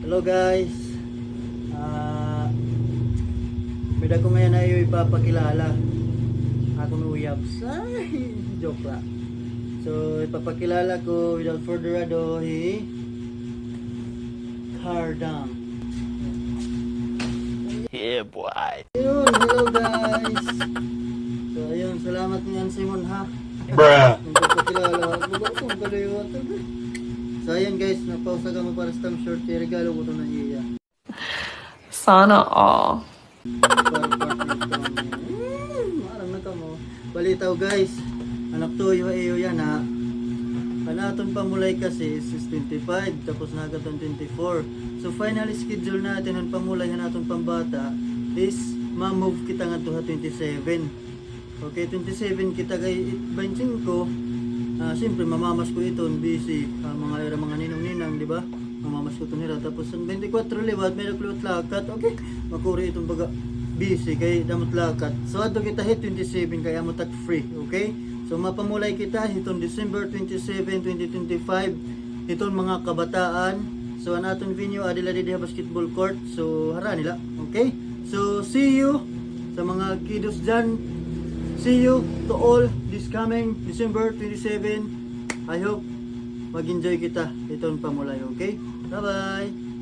Hello guys. Ah, Bida ko ngayon ay ipapakilala. Ako ng Uyabs. Ay, joke lang. So, ipapakilala ko without further ado, Cardam. Yeah, boy. Ayun, hello guys. So, ayun, salamat ngayon Simon ha. Bruh. Nagpapakilala. Bago akong kaliwat. So, ayun guys, napausa ka mo para sa short. Regalo ko ito na iya. Sana all. Alam na ka mo. Balitaw guys. Anak to iyo yan ha. Panaton pamulay kasi is 25 tapos nagatong 24. So finally schedule natin ang pamulay na natin pambata is ma-move kita nga to 27. Okay, 27 kita kay 25. Siyempre mamamas ko ito busy mga ninong-ninang, di ba? Mamamas ko ito nila. Tapos ang 24 liwat may nakulot lakat. Okay, makuri itong baga busy kay damot lakat. So ato kita hit 27 kaya mo tag free. Okay, so mapamulay kita hitong December 27, 2025 itong mga kabataan. So ang aton venue Adela Didea Basketball Court. So hara nila. Okay, so see you sa mga kiddos dyan. See you to all this coming December 27. I hope mag-enjoy kita itong pamulay. Okay, bye bye.